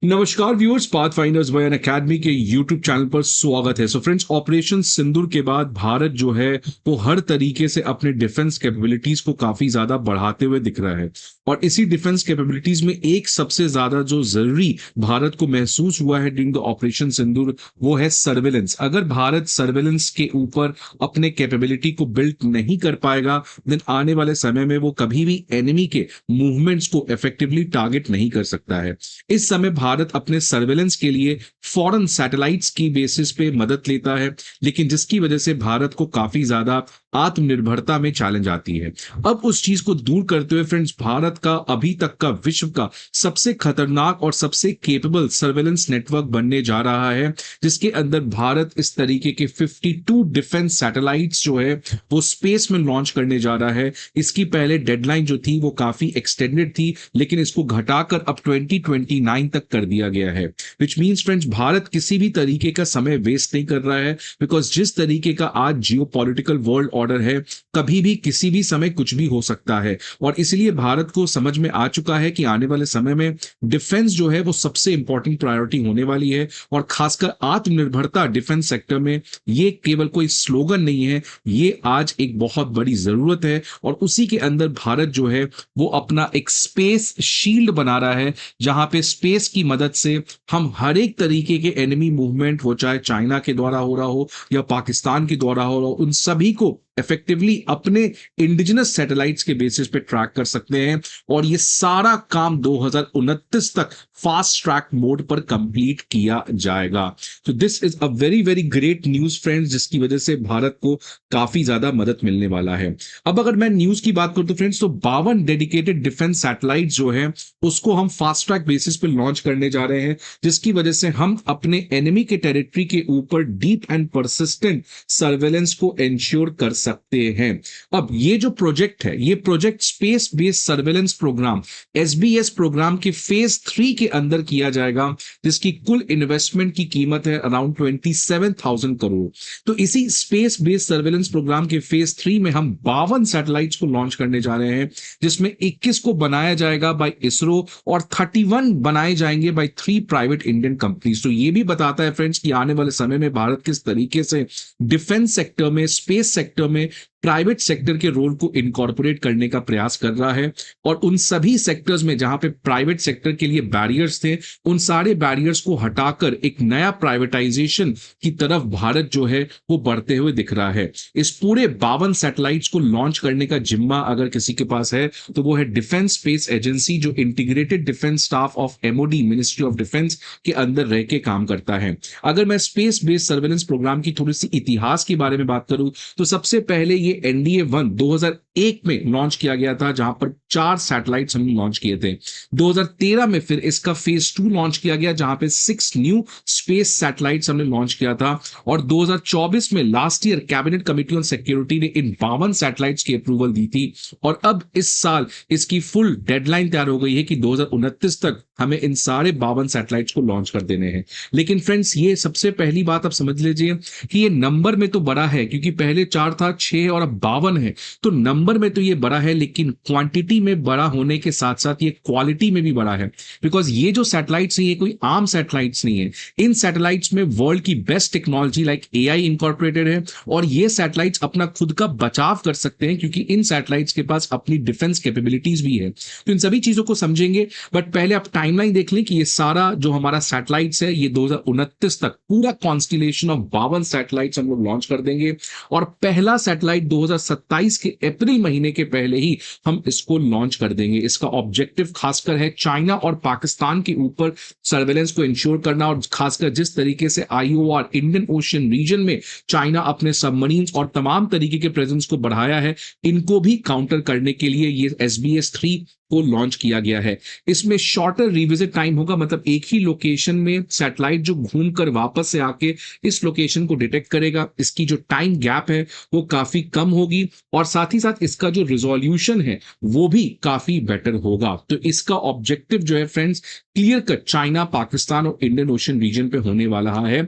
नमस्कार viewers, Pathfinders bye अन academy के YouTube channel पर स्वागत है। सो फ्रेंड्स, ऑपरेशन सिंदूर के बाद भारत जो है वो हर तरीके से अपने डिफेंस कैपेबिलिटीज को काफी ज्यादा बढ़ाते हुए दिख रहा है। और इसी डिफेंस कैपेबिलिटीज में एक सबसे ज्यादा जो जरूरी भारत को महसूस हुआ है ड्यूरिंग द ऑपरेशन सिंदूर, वो है सर्वेलेंस। अगर भारत सर्वेलेंस के ऊपर अपने कैपेबिलिटी को बिल्ड नहीं कर पाएगा, देन आने वाले समय में वो कभी भी एनिमी के मूवमेंट्स को इफेक्टिवली टारगेट नहीं कर सकता है। इस समय भारत अपने सर्वेलेंस के लिए फॉरेन सैटेलाइट्स की बेसिस पे मदद लेता है, लेकिन जिसकी वजह से भारत को काफी ज्यादा आत्मनिर्भरता में चैलेंज आती है। अब उस चीज को दूर करते हुए फ्रेंड्स, भारत का अभी तक का विश्व का सबसे खतरनाक और सबसे केपेबल सर्वेलेंस नेटवर्क बनने जा रहा है, जिसके अंदर भारत इस तरीके के 52 डिफेंस सैटेलाइट्स जो है वो स्पेस में लॉन्च करने जा रहा है। इसकी पहले डेडलाइन जो थी वो काफी एक्सटेंडेड थी, लेकिन इसको घटाकर अब 2029 तक कर दिया गया है। विच मीन्स फ्रेंड्स, भारत किसी भी तरीके का समय वेस्ट नहीं कर रहा है, बिकॉज जिस तरीके का आज जियो पॉलिटिकल वर्ल्ड ऑर्डर है, कभी भी किसी भी समय कुछ भी हो सकता है। और इसलिए भारत को समझ में आ चुका है कि आने वाले समय में डिफेंस जो है वो सबसे इंपॉर्टेंट प्रायोरिटी होने वाली है। और खासकर आत्मनिर्भरता डिफेंस सेक्टर में ये केवल कोई स्लोगन नहीं है, ये आज एक बहुत बड़ी जरूरत है। और उसी के अंदर भारत जो है वो अपना एक स्पेस शील्ड बना रहा है, जहां पे स्पेस की मदद से हम हर एक तरीके के एनिमी मूवमेंट, वो चाहे चाइना के द्वारा हो रहा हो या पाकिस्तान के द्वारा हो रहा हो, उन सभी को इफेक्टिवली अपने इंडिजिनस सैटेलाइट्स के बेसिस पे ट्रैक कर सकते हैं। और ये सारा काम 2029 तक फास्ट ट्रैक मोड पर कंप्लीट किया जाएगा। तो this is a very very great news friends, जिसकी वजह से भारत को काफी ज्यादा मदद मिलने वाला है। अब अगर मैं न्यूज की बात करूं तो फ्रेंड्स, तो 52 डेडिकेटेड डिफेंस सैटेलाइट जो है उसको हम फास्ट ट्रैक बेसिस पे लॉन्च करने जा रहे हैं, जिसकी वजह से हम अपने एनिमी के टेरिटरी के ऊपर डीप एंड परसिस्टेंट सर्वेलेंस को इंश्योर कर सकते हैं। अब ये जो प्रोजेक्ट है, ये project space based surveillance program SBS program के फेज 3 के अंदर किया जाएगा, जिसकी कुल इन्वेस्टमेंट की कीमत है अराउंड 27,000 करोड़। तो इसी स्पेस बेस्ड सर्वेलेंस प्रोग्राम के फेज 3 में हम 52 सैटेलाइट्स को लॉन्च करने जा रहे हैं, जिसमें 21 को बनाया जाएगा बाय इसरो और 31 बनाए जाएंगे बाय 3 प्राइवेट इंडियन कंपनीज। तो ये भी बताता है फ्रेंड्स कि आने वाले समय में भारत किस तरीके से डिफेंस सेक्टर में, स्पेस सेक्टर में प्राइवेट सेक्टर के रोल को इनकॉर्पोरेट करने का प्रयास कर रहा है। और उन सभी सेक्टर्स में जहां पे प्राइवेट सेक्टर के लिए बैरियर्स थे, उन सारे बैरियर्स को हटाकर एक नया प्राइवेटाइजेशन की तरफ भारत जो है वो बढ़ते हुए दिख रहा है। इस पूरे 52 सैटेलाइट्स को लॉन्च करने का जिम्मा अगर किसी के पास है तो वो है डिफेंस स्पेस एजेंसी, जो integrated defence staff of MoD, ministry of defence के अंदर रह के काम करता है। अगर मैं स्पेस बेस्ड सर्वेलेंस प्रोग्राम की थोड़ी सी इतिहास के बारे में बात करूं, तो सबसे पहले ये एनडीए 1 2001 में लॉन्च किया गया था, जहां पर 4 सैटेलाइट्स हमने लॉन्च किए थे। 2013 में फिर इसका फेज 2 लॉन्च किया गया, जहां पे 6 न्यू स्पेस सैटेलाइट्स हमने लॉन्च किया था। और 2024 में last year cabinet committee on security ने इन 52 सैटेलाइट्स की अप्रूवल दी थी। और अब इस साल इसकी फुल डेडलाइन तैयार हो गई है कि 2029 तक हमें इन सारे 52 सैटेलाइट्स को लॉन्च कर देने हैं। लेकिन फ्रेंड्स, ये सबसे पहली बात आप समझ लीजिए कि ये नंबर में तो बड़ा है, क्योंकि पहले 4 था, 6 और अब 52 है। तो नंबर में तो ये बड़ा है, लेकिन क्वांटिटी में बड़ा होने के साथ साथ ये क्वालिटी में भी बड़ा है। बिकॉज ये जो सैटेलाइट्स है, ये कोई आम सैटेलाइट्स नहीं है। इन सैटेलाइट्स में वर्ल्ड की best technology like AI incorporated है। और ये सैटेलाइट्स अपना खुद का बचाव कर सकते हैं, क्योंकि इन सैटेलाइट्स के पास अपनी डिफेंस कैपेबिलिटीज भी है। तो इन सभी चीजों को समझेंगे, बट पहले आप टाइमलाइन देख लें कि ये सारा जो हमारा सैटेलाइट्स है, ये 2029 तक पूरा कॉन्स्टिलेशन ऑफ 52 सैटेलाइट्स हम लोग लॉन्च कर देंगे। और पहला सैटेलाइट 2027 के अप्रैल महीने के पहले ही हम इसको लॉन्च कर देंगे। इसका ऑब्जेक्टिव खासकर है चाइना और पाकिस्तान के ऊपर सर्वेलेंस को इंश्योर करना, और खासकर जिस तरीके से आईओआर इंडियन ओशियन रीजन में चाइना अपने सबमरीन्स और तमाम तरीके के प्रेजेंस को बढ़ाया है, इनको भी काउंटर करने के लिए ये एसबीएस 3 को लॉन्च किया गया है। इसमें शॉर्टर रिविजिट टाइम होगा, मतलब एक ही लोकेशन में सैटेलाइट जो घूमकर वापस से आके इस लोकेशन को डिटेक्ट करेगा, इसकी जो टाइम गैप है वो काफी कम होगी। और साथ ही साथ इसका जो रिजोल्यूशन है वो भी काफी बेटर होगा। तो इसका ऑब्जेक्टिव जो है friends, clear cut China, Pakistan और इंडियन ओशन रीजन पे होने वाला है।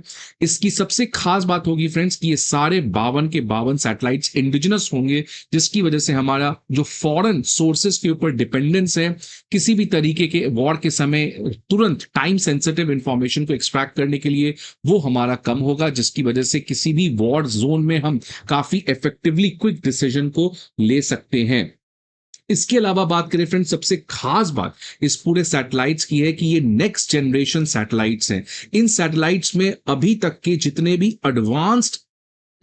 इसकी सबसे खास बात होगी फ्रेंड्स कि ये सारे 52 के 52 सैटेलाइट्स इंडिजिनस होंगे, जिसकी वजह से हमारा जो फॉरेन सोर्सेस के ऊपर डिपेंडेंस है, किसी भी तरीके के वॉर के समय तुरंत टाइम सेंसिटिव इंफॉर्मेशन को एक्सट्रैक्ट करने के लिए वो हमारा कम होगा, जिसकी वजह से किसी भी वॉर जोन में हम काफी इफेक्टिवली क्विक डिसीजन को ले सकते हैं। इसके अलावा बात करें फ्रेंड्स, सबसे खास बात इस पूरे सैटेलाइट्स की है कि ये नेक्स्ट जनरेशन सैटेलाइट्स हैं। इन सैटेलाइट्स में अभी तक के जितने भी एडवांस्ड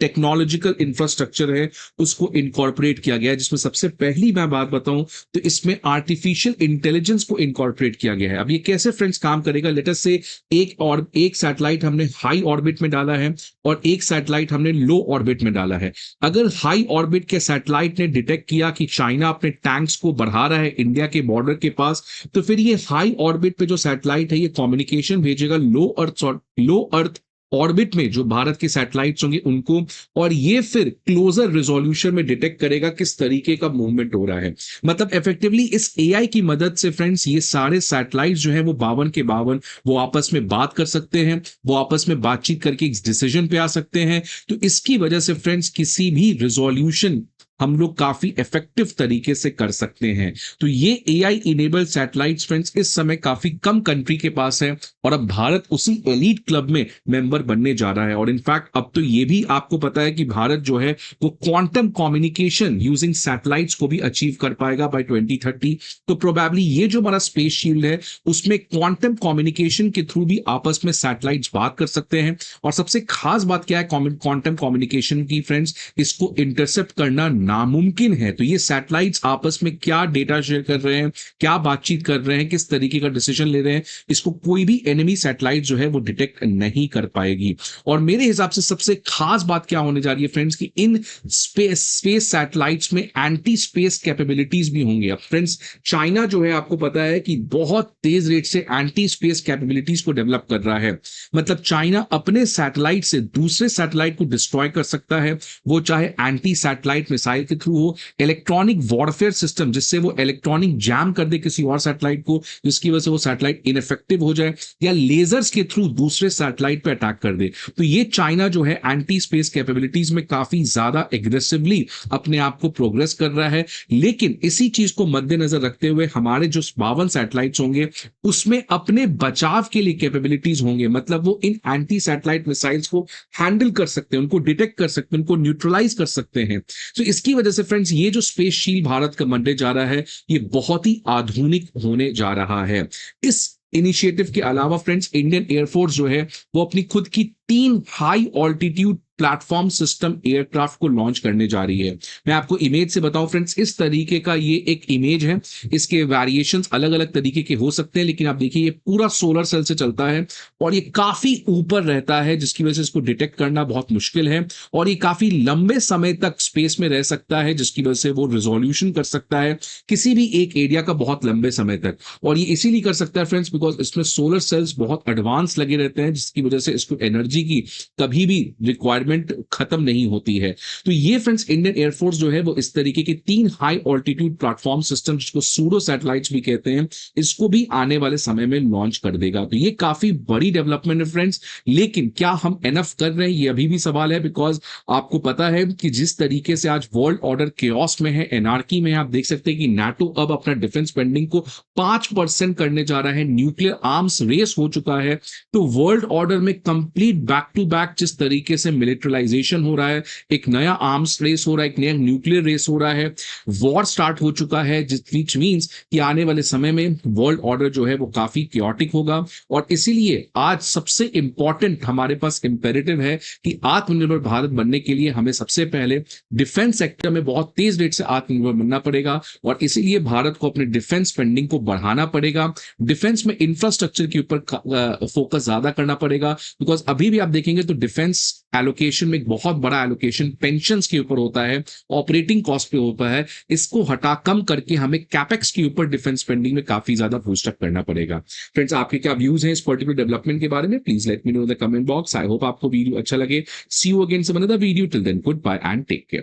टेक्नोलॉजिकल इंफ्रास्ट्रक्चर है उसको इनकॉर्पोरेट किया गया है, जिसमें सबसे पहली मैं बात बताऊं तो इसमें आर्टिफिशियल इंटेलिजेंस को इनकॉर्पोरेट किया गया है। अब ये कैसे फ्रेंड्स काम करेगा, लेट अस से एक सैटेलाइट हमने हाई ऑर्बिट में डाला है और एक सैटेलाइट हमने लो ऑर्बिट में डाला है। अगर हाई ऑर्बिट के सैटेलाइट ने डिटेक्ट किया कि चाइना अपने टैंक्स को बढ़ा रहा है इंडिया के बॉर्डर के पास, तो फिर ये हाई ऑर्बिट पे जो सैटेलाइट है ये कम्युनिकेशन भेजेगा लो अर्थ ऑर्बिट में जो भारत के सैटेलाइट्स होंगे उनको, और ये फिर क्लोजर रिजोल्यूशन में डिटेक्ट करेगा किस तरीके का मूवमेंट हो रहा है। मतलब इफेक्टिवली इस एआई की मदद से फ्रेंड्स ये सारे सैटेलाइट्स जो है वो 52 के 52 वो आपस में बात कर सकते हैं, वो आपस में बातचीत करके एक डिसीजन पे आ सकते हैं। तो इसकी वजह से फ्रेंड्स किसी भी रिजोल्यूशन हम लोग काफी इफेक्टिव तरीके से कर सकते हैं। तो ये एआई इनेबल्ड सैटेलाइट्स फ्रेंड्स इस समय काफी कम कंट्री के पास है और अब भारत उसी एलीट क्लब में मेंबर बनने जा रहा है। और इनफैक्ट अब तो ये भी आपको पता है कि भारत जो है वो क्वांटम कम्युनिकेशन यूजिंग सैटेलाइट्स को भी अचीव कर पाएगा बाय 2030। तो प्रोबेबली ये जो हमारा स्पेस शील्ड है उसमें क्वांटम कम्युनिकेशन के थ्रू भी आपस में सैटेलाइट्स बात कर सकते हैं। और सबसे खास बात क्या है क्वांटम कम्युनिकेशन की फ्रेंड्स, इसको इंटरसेप्ट करना नामुमकिन है। तो ये सैटेलाइट्स आपस में क्या डेटा शेयर कर रहे हैं, क्या बातचीत कर रहे हैं, किस तरीके का डिसीजन ले रहे हैं, इसको कोई भी एनिमी सैटेलाइट जो है वो डिटेक्ट नहीं कर पाएगी। और मेरे हिसाब से सबसे खास बात क्या होने जा रही है फ्रेंड्स कि इन स्पेस सैटेलाइट्स में एंटी स्पेस कैपेबिलिटीज भी होंगे। अब फ्रेंड्स चाइना जो है आपको पता है कि बहुत तेज रेट से एंटी स्पेस कैपेबिलिटीज को डेवलप कर रहा है। मतलब चाइना अपने सैटेलाइट से दूसरे सैटेलाइट को डिस्ट्रॉय कर सकता है, वो चाहे एंटी सैटेलाइट मिसाइल के थ्रू हो, इलेक्ट्रॉनिक वॉरफेयर सिस्टम जिससे वो इलेक्ट्रॉनिक जैम कर दे किसी और सैटेलाइट को जिसकी वजह से वो सैटेलाइट इनइफेक्टिव हो जाए, या लेजर्स के थ्रू दूसरे सैटेलाइट पे अटैक कर दे। तो ये चाइना जो है एंटी स्पेस कैपेबिलिटीज में काफी ज्यादा एग्रेसिवली अपने आप को प्रोग्रेस कर रहा है। लेकिन इसी चीज को मद्देनजर रखते हुए हमारे जो 52 सैटेलाइट्स होंगे उसमें अपने बचाव के लिए कैपेबिलिटीज होंगे। मतलब वो इन एंटी सैटेलाइट मिसाइल्स को हैंडल कर सकते हैं, उनको डिटेक्ट कर सकते हैं, उनको न्यूट्रलाइज कर सकते हैं। तो इसकी वजह से फ्रेंड्स ये जो स्पेस शील्ड भारत का बनने जा रहा है ये बहुत ही आधुनिक होने जा रहा है। इस इनिशिएटिव के अलावा फ्रेंड्स इंडियन एयरफोर्स जो है वो अपनी खुद की 3 high altitude platform system aircraft को लॉन्च करने जा रही है। मैं आपको इमेज से बताऊं फ्रेंड्स, इस तरीके का ये एक इमेज है। इसके वेरिएशंस अलग अलग तरीके के हो सकते हैं, लेकिन आप देखिए ये पूरा सोलर सेल से चलता है और ये काफी ऊपर रहता है जिसकी वजह से इसको डिटेक्ट करना बहुत मुश्किल है। और ये काफी लंबे समय तक स्पेस में रह सकता है जिसकी वजह से वो रिजोल्यूशन कर सकता है किसी भी एक एरिया का बहुत लंबे समय तक। और ये इसीलिए कर सकता है फ्रेंड्स बिकॉज इसमें सोलर सेल्स बहुत एडवांस लगे रहते हैं जिसकी वजह से इसको एनर्जी की कभी भी रिक्वायरमेंट खत्म नहीं होती है। तो ये फ्रेंड्स इंडियन एयरफोर्स जो है वो इस तरीके के 3 हाई ऑल्टीट्यूड प्लेटफॉर्म सिस्टम जिसको सूडो सैटेलाइट्स भी कहते हैं इसको भी आने वाले समय में लॉन्च कर देगा। तो ये काफी बड़ी डेवलपमेंट है फ्रेंड्स, लेकिन क्या हम एनफ कर रहे हैं ये अभी भी सवाल है। बिकॉज आपको पता है कि जिस तरीके से आज वर्ल्ड ऑर्डर केओस में है, एनार्की में है, आप देख सकते हैं कि नाटो अब अपना डिफेंस स्पेंडिंग को 5% करने जा रहा है, न्यूक्लियर आर्म्स रेस हो चुका है। तो वर्ल्ड ऑर्डर में कंप्लीट बैक टू बैक जिस तरीके से मिलिटराइजेशन हो रहा है, एक नया आर्म्स रेस हो रहा है, एक नया न्यूक्लियर रेस हो रहा है, वॉर स्टार्ट हो चुका है, विच मींस कि आने वाले समय में वर्ल्ड ऑर्डर जो है वो काफी क्योटिक होगा। और इसीलिए आज सबसे इंपॉर्टेंट हमारे पास इंपेरेटिव है कि आत्मनिर्भर भारत बनने के लिए हमें सबसे पहले डिफेंस सेक्टर में बहुत तेज रेट से आत्मनिर्भर बनना पड़ेगा और इसीलिए भारत को अपने डिफेंस स्पेंडिंग को बढ़ाना पड़ेगा। डिफेंस में इंफ्रास्ट्रक्चर के ऊपर फोकस ज्यादा करना पड़ेगा। बिकॉज अभी भी आप देखेंगे तो डिफेंस एलोकेशन में एक बहुत बड़ा एलोकेशन पेंशन्स के ऊपर होता है, ऑपरेटिंग कॉस्ट पे होता है। इसको हटा कम करके हमें कैपेक्स के ऊपर डिफेंस स्पेंडिंग में काफी ज्यादा बूस्टअप करना पड़ेगा। फ्रेंड्स आपके क्या व्यूज हैं इस पर्टिकुलर डेवलपमेंट के बारे में, please let me know in the comment box. I hope आपको वीडियो अच्छा लगे। See you again some another video, till then good bye and take care.